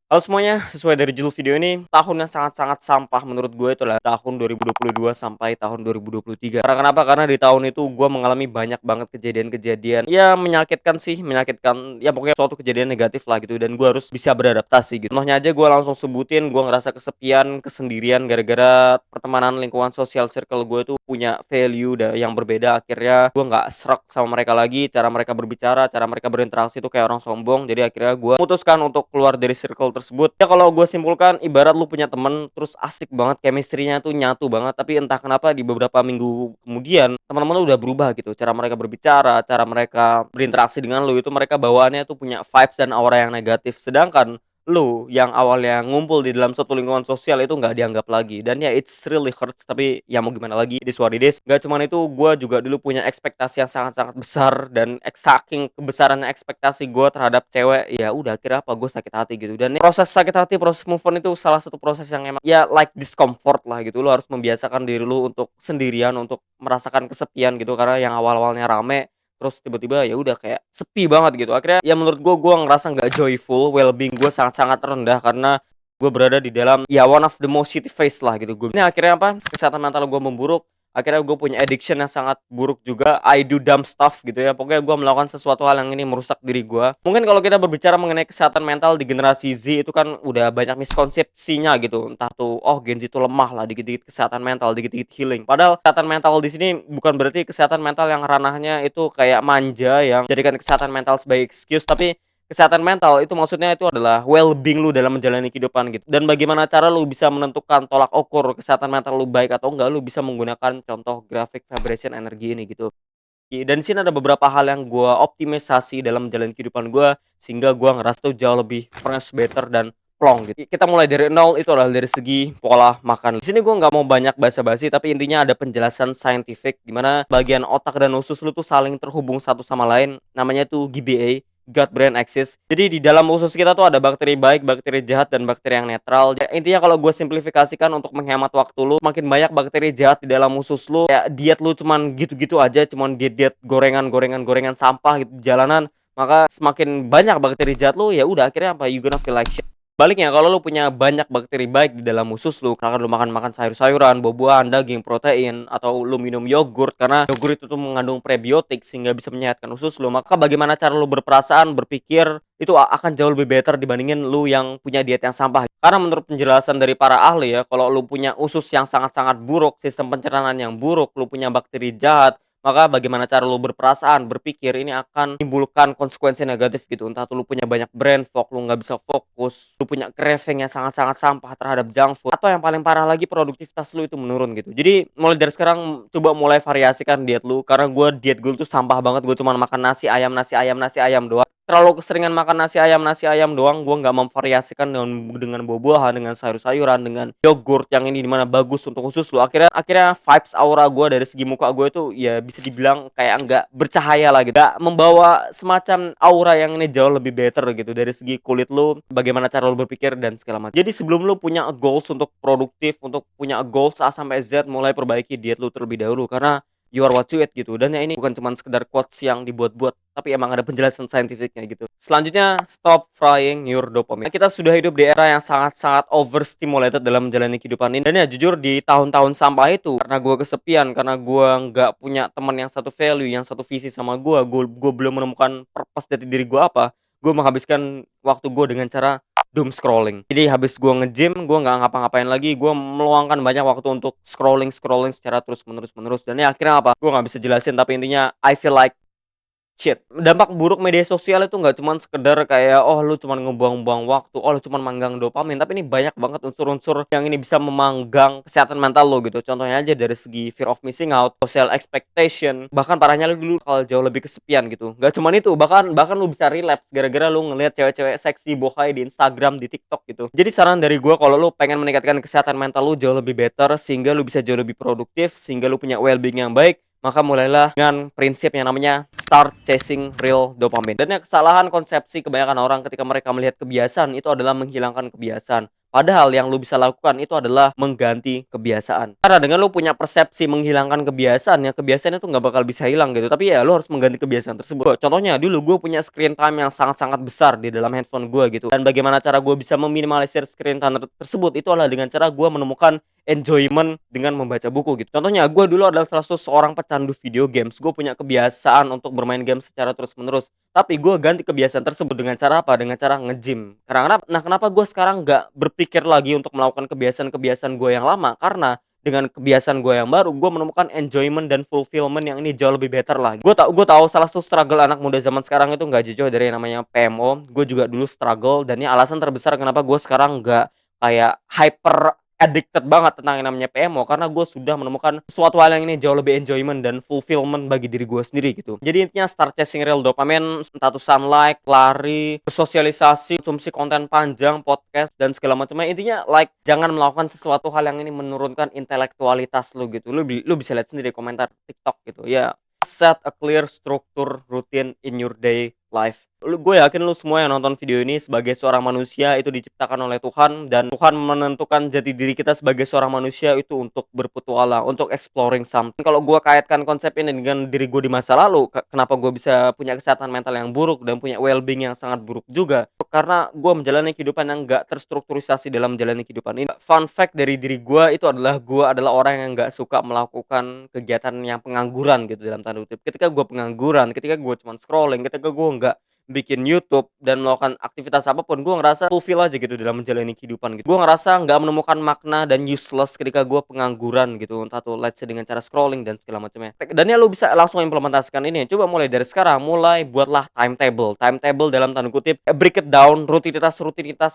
Halo semuanya, sesuai dari judul video ini, tahun yang sangat-sangat sampah menurut gue itu adalah tahun 2022 sampai tahun 2023. Karena kenapa? Karena di tahun itu gue mengalami banyak banget kejadian-kejadian ya menyakitkan sih, menyakitkan ya pokoknya suatu kejadian negatif lah gitu dan gue harus bisa beradaptasi gitu. Contohnya aja gue langsung sebutin gue ngerasa kesepian, kesendirian gara-gara pertemanan lingkungan sosial circle gue tuh punya value yang berbeda. Akhirnya gue nggak serak sama mereka lagi, cara mereka berbicara, cara mereka berinteraksi itu kayak orang sombong. Jadi akhirnya gue memutuskan untuk keluar dari circle tersebut. Ya kalau gue simpulkan ibarat lu punya temen terus asik banget, chemistry-nya tuh nyatu banget, tapi entah kenapa di beberapa minggu kemudian teman-teman lu udah berubah gitu. Cara mereka berbicara, cara mereka berinteraksi dengan lu itu mereka bawaannya tuh punya vibes dan aura yang negatif. Sedangkan lu yang awalnya ngumpul di dalam suatu lingkungan sosial itu nggak dianggap lagi dan ya it's really hurts, tapi ya mau gimana lagi, it is what it is. Nggak cuman itu, gue juga dulu punya ekspektasi yang sangat-sangat besar dan saking kebesaran ekspektasi gue terhadap cewek, ya udah akhirnya apa, gue sakit hati gitu. Dan proses sakit hati, proses move on itu salah satu proses yang emang ya like discomfort lah gitu. Lu harus membiasakan diri lu untuk sendirian, untuk merasakan kesepian gitu, karena yang awal-awalnya rame terus tiba-tiba ya udah kayak sepi banget gitu. Akhirnya ya menurut gua ngerasa nggak joyful, well-being gue sangat-sangat rendah karena gue berada di dalam ya one of the most shitty phase lah gitu. Gue ini akhirnya apa, kesehatan mental gue memburuk. Akhirnya gue punya addiction yang sangat buruk juga. I do dumb stuff gitu ya. Pokoknya gue melakukan sesuatu hal yang ini merusak diri gue. Mungkin kalau kita berbicara mengenai kesehatan mental di generasi Z itu kan udah banyak miskonsepsinya gitu. Entah tuh, oh Gen Z itu lemah lah, dikit-dikit kesehatan mental, dikit-dikit healing. Padahal kesehatan mental di sini bukan berarti kesehatan mental yang ranahnya itu kayak manja yang jadikan kesehatan mental sebagai excuse, tapi kesehatan mental itu maksudnya itu adalah well-being lu dalam menjalani kehidupan gitu. Dan bagaimana cara lu bisa menentukan tolak ukur kesehatan mental lu baik atau enggak, lu bisa menggunakan contoh grafik vibration energi ini gitu. Dan di sini ada beberapa hal yang gua optimisasi dalam menjalani kehidupan gua sehingga gua ngerasa tuh jauh lebih fresh, better dan plong gitu. Kita mulai dari nol, itu adalah dari segi pola makan. Di sini gua nggak mau banyak basa-basi, tapi intinya ada penjelasan scientific di mana bagian otak dan usus lu tuh saling terhubung satu sama lain. Namanya tuh GBA, gut brain axis. Jadi di dalam usus kita tuh ada bakteri baik, bakteri jahat, dan bakteri yang netral. Ya, intinya kalau gue simplifikasikan untuk menghemat waktu lu, makin banyak bakteri jahat di dalam usus lu, ya diet lu cuman gitu-gitu aja, cuman diet-diet gorengan sampah gitu di jalanan, maka semakin banyak bakteri jahat lu, ya udah akhirnya apa, you gonna feel like shit. Baliknya kalau lu punya banyak bakteri baik di dalam usus lu, misalkan lu makan sayur-sayuran, buah-buahan, daging, protein, atau lu minum yogurt karena yogurt itu tuh mengandung prebiotik sehingga bisa menyehatkan usus lu, maka bagaimana cara lu berperasaan, berpikir itu akan jauh lebih better dibandingin lu yang punya diet yang sampah. Karena menurut penjelasan dari para ahli ya, kalau lu punya usus yang sangat-sangat buruk, sistem pencernaan yang buruk, lu punya bakteri jahat, maka bagaimana cara lu berperasaan, berpikir, ini akan menimbulkan konsekuensi negatif gitu. Entah tuh lu punya banyak brain fog, lu nggak bisa fokus, lu punya craving yang sangat-sangat sampah terhadap junk food, atau yang paling parah lagi produktivitas lu itu menurun gitu. Jadi mulai dari sekarang coba mulai variasikan diet lu, karena diet gue tuh sampah banget. Gue cuma makan nasi ayam doang. Terlalu keseringan makan nasi ayam doang, gue nggak memvariasikan dengan buah-buahan, dengan sayur-sayuran, dengan yogurt yang ini dimana bagus untuk usus lu. Akhirnya vibes aura gue dari segi muka gue itu ya bisa dibilang kayak nggak bercahaya lah gitu, nggak membawa semacam aura yang ini jauh lebih better gitu dari segi kulit lu, bagaimana cara lu berpikir dan segala macam. Jadi sebelum lu punya goals untuk produktif, untuk punya goals A sampai Z, mulai perbaiki diet lu terlebih dahulu, karena you are what you eat gitu. Dan ya ini bukan cuma sekedar quotes yang dibuat-buat, tapi emang ada penjelasan saintifiknya gitu. Selanjutnya, stop frying your dopamine. Kita sudah hidup di era yang sangat-sangat overstimulated dalam menjalani kehidupan ini. Dan ya jujur di tahun-tahun sampah itu, karena gue kesepian, karena gue nggak punya teman yang satu value, yang satu visi sama gue belum menemukan purpose dari diri gue apa, gue menghabiskan waktu gue dengan cara doom scrolling. Jadi habis gue nge-gym, gue nggak ngapa-ngapain lagi, gue meluangkan banyak waktu untuk scrolling secara terus menerus. Dan ya akhirnya apa? Gue nggak bisa jelasin, tapi intinya I feel like shit. Dampak buruk media sosial itu nggak cuman sekedar kayak, oh lu cuman ngebuang-buang waktu, oh lu cuman manggang dopamin, tapi ini banyak banget unsur-unsur yang ini bisa memanggang kesehatan mental lo gitu. Contohnya aja dari segi fear of missing out, social expectation, bahkan parahnya lu dulu kalau jauh lebih kesepian gitu. Nggak cuman itu, bahkan lu bisa relapse gara-gara lu ngelihat cewek-cewek seksi bohai di Instagram, di TikTok gitu. Jadi saran dari gua, kalau lu pengen meningkatkan kesehatan mental lu jauh lebih better sehingga lu bisa jauh lebih produktif, sehingga lu punya well-being yang baik, maka mulailah dengan prinsip yang namanya start chasing real dopamine. Dan ya kesalahan konsepsi kebanyakan orang ketika mereka melihat kebiasaan itu adalah menghilangkan kebiasaan. Padahal yang lu bisa lakukan itu adalah mengganti kebiasaan. Karena dengan lu punya persepsi menghilangkan kebiasaan, ya kebiasaan itu nggak bakal bisa hilang gitu. Tapi ya lu harus mengganti kebiasaan tersebut. Contohnya dulu gue punya screen time yang sangat-sangat besar di dalam handphone gue gitu. Dan bagaimana cara gue bisa meminimalisir screen time tersebut itu adalah dengan cara gue menemukan enjoyment dengan membaca buku gitu. Contohnya gue dulu adalah salah satu seorang pecandu video games. Gue punya kebiasaan untuk bermain game secara terus-menerus. Tapi gue ganti kebiasaan tersebut dengan cara apa? Dengan cara nge-gym. Kenapa gue sekarang nggak berpikir lagi untuk melakukan kebiasaan-kebiasaan gue yang lama? Karena dengan kebiasaan gue yang baru, gue menemukan enjoyment dan fulfillment yang ini jauh lebih better lah. Gue tahu salah satu struggle anak muda zaman sekarang itu nggak jauh dari yang namanya PMO. Gue juga dulu struggle dan ini alasan terbesar kenapa gue sekarang nggak kayak hyper addicted banget tentang yang namanya PMO, karena gue sudah menemukan suatu hal yang ini jauh lebih enjoyment dan fulfillment bagi diri gue sendiri gitu. Jadi intinya start chasing real dopamine, entah itu sunlight, lari, bersosialisasi, konsumsi konten panjang, podcast dan segala macamnya. Intinya like jangan melakukan sesuatu hal yang ini menurunkan intelektualitas lu gitu. Lu bisa lihat sendiri komentar TikTok gitu. Ya, set a clear structure routine in your day life. Gue yakin lu semua yang nonton video ini sebagai seorang manusia itu diciptakan oleh Tuhan, dan Tuhan menentukan jati diri kita sebagai seorang manusia itu untuk berpetualang, untuk exploring something. Kalau gue kaitkan konsep ini dengan diri gue di masa lalu, kenapa gue bisa punya kesehatan mental yang buruk dan punya well-being yang sangat buruk juga? Karena gue menjalani kehidupan yang gak terstrukturisasi dalam menjalani kehidupan ini. Fun fact dari diri gue itu adalah gue adalah orang yang gak suka melakukan kegiatan yang pengangguran gitu dalam tanda kutip. Ketika gue pengangguran, ketika gue cuma scrolling, ketika gue nggak bikin YouTube dan melakukan aktivitas apapun, gue ngerasa fulfill aja gitu dalam menjalani kehidupan gitu. Gue ngerasa nggak menemukan makna dan useless ketika gue pengangguran gitu, entah tuh let's say dengan cara scrolling dan segala macamnya. Dan ya lu bisa langsung implementasikan ini. Coba mulai dari sekarang, mulai buatlah timetable dalam tanda kutip, break it down, rutinitas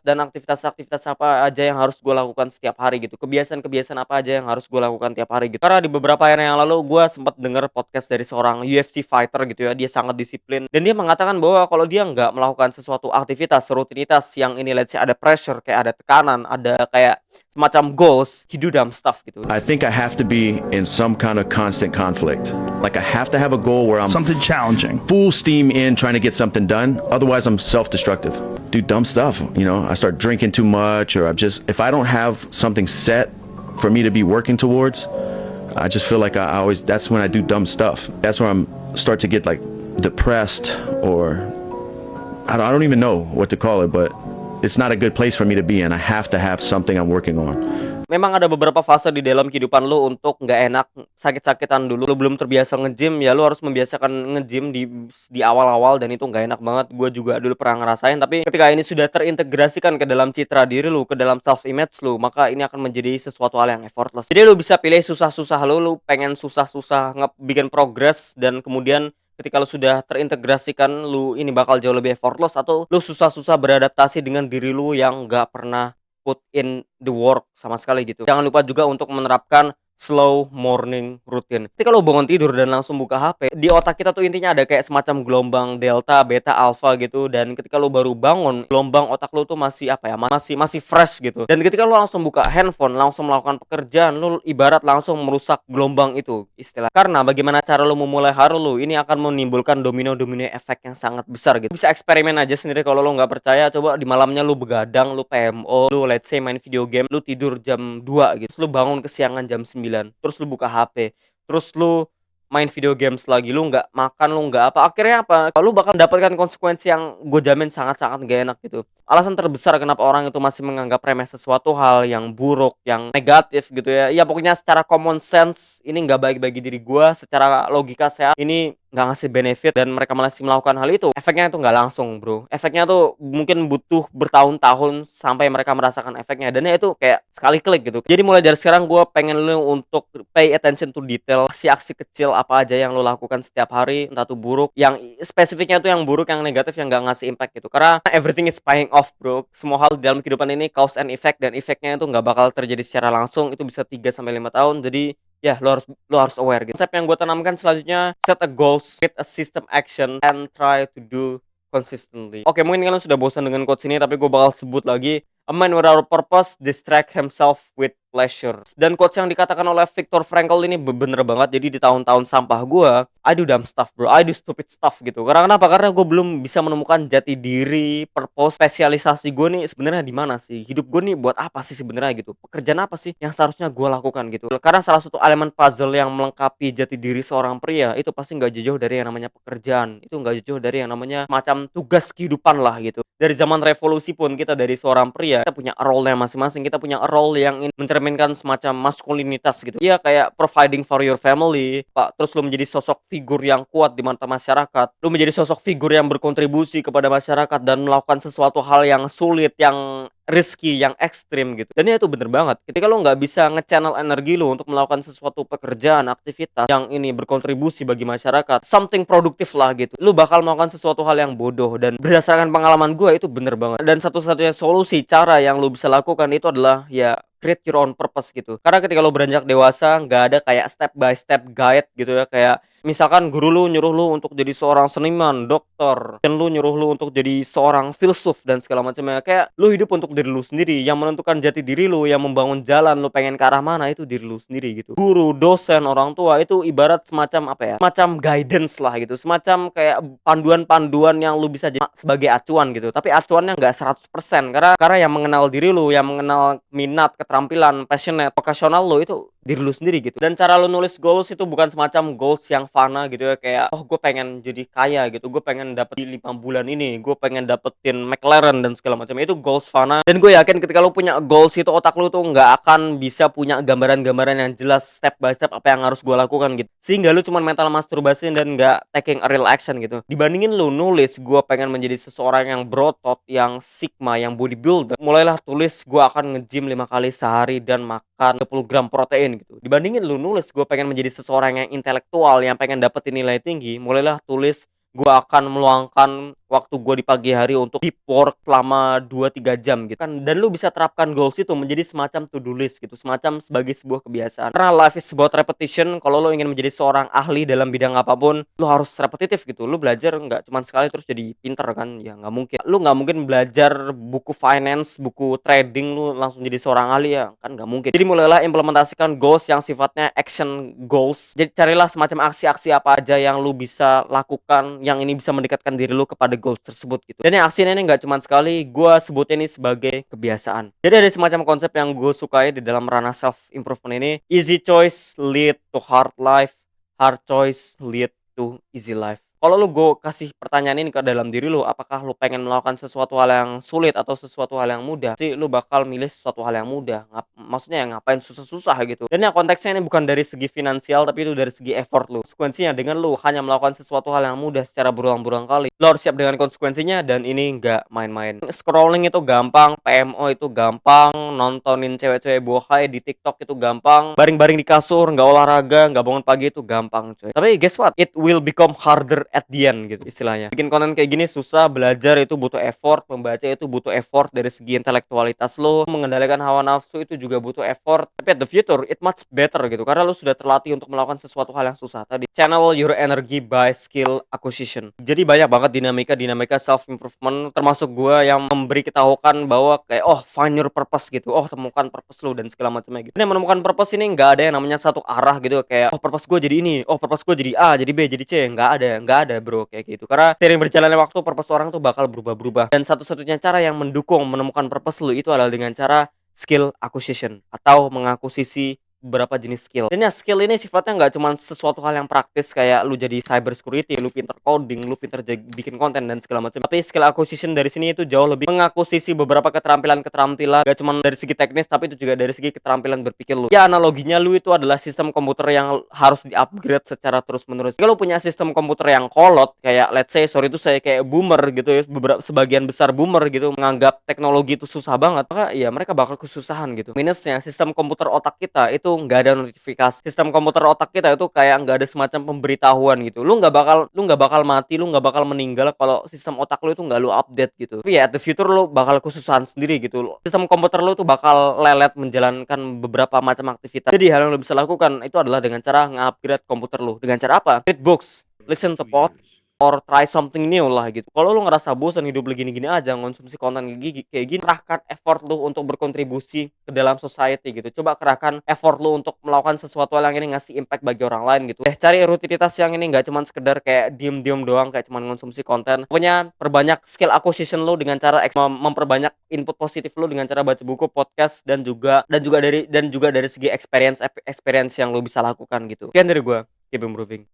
dan aktivitas apa aja yang harus gue lakukan setiap hari gitu, kebiasaan apa aja yang harus gue lakukan tiap hari gitu. Karena di beberapa hari yang lalu gue sempat denger podcast dari seorang UFC fighter gitu ya, dia sangat disiplin dan dia mengatakan bahwa kalau dia nggak melakukan sesuatu aktivitas, rutinitas yang ini let's say ada pressure, kayak ada tekanan, ada kayak semacam goals, he do dumb stuff gitu. I think I have to be in some kind of constant conflict. Like I have to have a goal where I'm something challenging, full steam in trying to get something done. Otherwise, I'm self-destructive. Do dumb stuff. You know, I start drinking too much, or if I don't have something set for me to be working towards, I just feel like that's when I do dumb stuff. That's where start to get like depressed, or I don't even know what to call it, but it's not a good place for me to be in. I have to have something I'm working on. Memang ada beberapa fase di dalam kehidupan lu untuk nggak enak, sakit-sakitan dulu. Lu belum terbiasa nge-gym, ya lu harus membiasakan nge-gym di awal-awal, dan itu nggak enak banget. Gue juga dulu pernah ngerasain, tapi ketika ini sudah terintegrasikan ke dalam citra diri lu, ke dalam self image lu, maka ini akan menjadi sesuatu hal yang effortless. Jadi lu bisa pilih susah-susah, lu pengen susah-susah bikin progress, dan kemudian ketika lu sudah terintegrasikan, lu ini bakal jauh lebih effortless, atau lu susah-susah beradaptasi dengan diri lu yang nggak pernah put in the work sama sekali gitu. Jangan lupa juga untuk menerapkan slow morning routine. Ketika lo bangun tidur dan langsung buka HP, di otak kita tuh intinya ada kayak semacam gelombang delta, beta, alpha gitu, dan ketika lo baru bangun, gelombang otak lo tuh masih apa ya? Masih fresh gitu. Dan ketika lo langsung buka handphone, langsung melakukan pekerjaan, lo ibarat langsung merusak gelombang itu istilah. Karena bagaimana cara lo memulai hari lo, ini akan menimbulkan domino efek yang sangat besar gitu. Bisa eksperimen aja sendiri kalau lo nggak percaya. Coba di malamnya lo begadang, lo PMO, lo let's say main video game, lo tidur jam 2 gitu. Terus lo bangun kesiangan jam 9. Terus lu buka HP, terus lu main video games lagi, lu nggak makan, lu nggak apa, akhirnya apa? Lu bakal mendapatkan konsekuensi yang gue jamin sangat-sangat gak enak gitu. Alasan terbesar kenapa orang itu masih menganggap remeh sesuatu hal yang buruk, yang negatif gitu ya. Ya pokoknya secara common sense ini nggak baik bagi diri gue, secara logika sehat ini nggak ngasih benefit, dan mereka masih melakukan hal itu. Efeknya itu nggak langsung bro, efeknya tuh mungkin butuh bertahun-tahun sampai mereka merasakan efeknya, dan ya itu kayak sekali klik gitu. Jadi mulai dari sekarang gue pengen lu untuk pay attention to detail, aksi-aksi kecil apa aja yang lu lakukan setiap hari, entah tuh buruk, yang spesifiknya tuh yang buruk, yang negatif, yang nggak ngasih impact gitu. Karena everything is paying off bro, semua hal dalam kehidupan ini cause and effect, dan efeknya itu nggak bakal terjadi secara langsung, itu bisa 3-5 tahun. Jadi ya lo harus aware gitu. Konsep yang gue tanamkan selanjutnya, set a goals, create a system action, and try to do consistently. Oke, mungkin kalian sudah bosan dengan quotes ini, tapi gue bakal sebut lagi. A man without a purpose distract himself with pleasure. Dan quotes yang dikatakan oleh Viktor Frankl ini bener banget. Jadi di tahun-tahun sampah gue, I do dumb stuff bro, I do stupid stuff gitu. Karena kenapa? Karena gue belum bisa menemukan jati diri, purpose, spesialisasi gue nih sebenarnya di mana sih. Hidup gue nih buat apa sih sebenarnya gitu. Pekerjaan apa sih yang seharusnya gue lakukan gitu. Karena salah satu elemen puzzle yang melengkapi jati diri seorang pria itu pasti nggak jauh dari yang namanya pekerjaan. Itu nggak jauh dari yang namanya macam tugas kehidupan lah gitu. Dari zaman revolusi pun kita dari seorang pria, kita punya role-nya masing-masing. Kita punya role yang mencerminkan semacam maskulinitas gitu. Iya, kayak providing for your family, Pak. Terus lu menjadi sosok figur yang kuat di mata masyarakat. Lu menjadi sosok figur yang berkontribusi kepada masyarakat dan melakukan sesuatu hal yang sulit, yang risky, yang ekstrim gitu. Dan ya itu bener banget. Ketika lu nggak bisa nge-channel energi lu untuk melakukan sesuatu pekerjaan, aktivitas yang ini berkontribusi bagi masyarakat, something produktif lah gitu. Lu bakal melakukan sesuatu hal yang bodoh. Dan berdasarkan pengalaman gue itu bener banget. Dan satu-satunya solusi, cara yang lu bisa lakukan itu adalah ya create your own purpose gitu. Karena ketika lo beranjak dewasa, nggak ada kayak step by step guide gitu ya. Kayak misalkan guru lu nyuruh lu untuk jadi seorang seniman, dokter, dan lu nyuruh lu untuk jadi seorang filsuf dan segala macamnya. Kayak lu hidup untuk diri lu sendiri, yang menentukan jati diri lu, yang membangun jalan lu pengen ke arah mana itu diri lu sendiri gitu. Guru, dosen, orang tua itu ibarat semacam apa ya? Semacam guidance lah gitu. Semacam kayak panduan-panduan yang lu bisa jadi sebagai acuan gitu. Tapi acuannya nggak 100% karena yang mengenal diri lu, yang mengenal minat, keterampilan, passionate, vokasional lo itu diri lu sendiri gitu. Dan cara lu nulis goals itu bukan semacam goals yang fana gitu ya, kayak oh gue pengen jadi kaya gitu, gue pengen dapet di 5 bulan ini, gue pengen dapetin McLaren dan segala macam. Itu goals fana. Dan gue yakin ketika lu punya goals itu, otak lu tuh nggak akan bisa punya gambaran-gambaran yang jelas step by step apa yang harus gue lakukan gitu. Sehingga lu cuma mental masturbasi dan nggak taking a real action gitu. Dibandingin lu nulis gue pengen menjadi seseorang yang berotot, yang sigma, yang bodybuilder, mulailah tulis gue akan nge-gym 5 kali sehari dan makan 30 gram protein gitu. Dibandingin lu nulis gue pengen menjadi seseorang yang intelektual, yang pengen dapetin nilai tinggi, mulailah tulis gue akan meluangkan waktu gue di pagi hari untuk deep work selama 2-3 jam gitu kan. Dan lu bisa terapkan goals itu menjadi semacam to-do list gitu, semacam sebagai sebuah kebiasaan. Karena life is about repetition. Kalau lu ingin menjadi seorang ahli dalam bidang apapun, lu harus repetitif gitu. Lu belajar nggak cuma sekali terus jadi pinter kan, ya nggak mungkin. Lu nggak mungkin belajar buku finance, buku trading lu langsung jadi seorang ahli, ya kan nggak mungkin. Jadi mulailah implementasikan goals yang sifatnya action goals. Jadi carilah semacam aksi-aksi apa aja yang lu bisa lakukan, yang ini bisa mendekatkan diri lu kepada goals tersebut gitu. Dan yang aksi ini nggak cuma sekali, gue sebutnya ini sebagai kebiasaan. Jadi ada semacam konsep yang gue sukai di dalam ranah self improvement ini. Easy choice lead to hard life, hard choice lead to easy life. Kalau lu gue kasih pertanyaan ini ke dalam diri lu, apakah lu pengen melakukan sesuatu hal yang sulit atau sesuatu hal yang mudah? Sih lu bakal milih sesuatu hal yang mudah. Maksudnya ya ngapain susah-susah gitu. Dan ya konteksnya ini bukan dari segi finansial, tapi itu dari segi effort lu. Konsekuensinya dengan lu hanya melakukan sesuatu hal yang mudah secara berulang-ulang kali, lu harus siap dengan konsekuensinya. Dan ini nggak main-main. Scrolling itu gampang, PMO itu gampang, nontonin cewek-cewek bohai di TikTok itu gampang, baring-baring di kasur, nggak olahraga, nggak bangun pagi itu gampang coy. Tapi guess what? It will become harder at the end gitu istilahnya. Bikin konten kayak gini susah, belajar itu butuh effort, membaca itu butuh effort dari segi intelektualitas lo, mengendalikan hawa nafsu itu juga butuh effort. Tapi at the future it much better gitu, karena lo sudah terlatih untuk melakukan sesuatu hal yang susah tadi. Channel your energy by skill acquisition. Jadi banyak banget dinamika self improvement, termasuk gue yang memberi ketahukan bahwa kayak oh find your purpose gitu, oh temukan purpose lo dan segala macamnya gitu. Dan menemukan purpose ini nggak ada yang namanya satu arah gitu, kayak oh purpose gue jadi ini, oh purpose gue jadi A, jadi B, jadi C. Nggak ada bro kayak gitu. Karena seiring berjalannya waktu purpose orang tuh bakal berubah-berubah. Dan satu-satunya cara yang mendukung menemukan purpose lu itu adalah dengan cara skill acquisition atau mengakuisisi beberapa jenis skill. Dan ya skill ini sifatnya nggak cuma sesuatu hal yang praktis kayak lu jadi cyber security, lu pinter coding, lu pinter bikin konten dan segala macam. Tapi skill acquisition dari sini itu jauh lebih mengakuisisi beberapa keterampilan gak cuma dari segi teknis tapi itu juga dari segi keterampilan berpikir lu. Ya analoginya lu itu adalah sistem komputer yang harus di-upgrade secara terus-menerus. Kalau punya sistem komputer yang kolot kayak let's say sorry itu saya kayak boomer gitu ya, sebagian besar boomer gitu menganggap teknologi itu susah banget, maka ya mereka bakal kesusahan gitu. Minusnya sistem komputer otak kita itu nggak ada notifikasi. Sistem komputer otak kita itu kayak nggak ada semacam pemberitahuan gitu. Lu nggak bakal mati, lu nggak bakal meninggal kalau sistem otak lu itu nggak lu update gitu. Tapi ya at the future lu bakal kesusahan sendiri gitu. Sistem komputer lu tuh bakal lelet menjalankan beberapa macam aktivitas. Jadi hal yang lu bisa lakukan itu adalah dengan cara nge-upgrade komputer lu. Dengan cara apa? Read books, listen to pod, or try something new lah gitu. Kalau lu ngerasa bosan hidup lu gini-gini aja, ngonsumsi konten kayak gini, kerahkan effort lu untuk berkontribusi ke dalam society gitu. Coba kerahkan effort lu untuk melakukan sesuatu yang ini ngasih impact bagi orang lain gitu. Cari rutinitas yang ini nggak cuman sekedar kayak diem-diem doang, kayak cuman ngonsumsi konten. Pokoknya perbanyak skill acquisition lu dengan cara memperbanyak input positif lu dengan cara baca buku, podcast dan juga dari segi experience yang lu bisa lakukan gitu. Sekian dari gua, keep improving.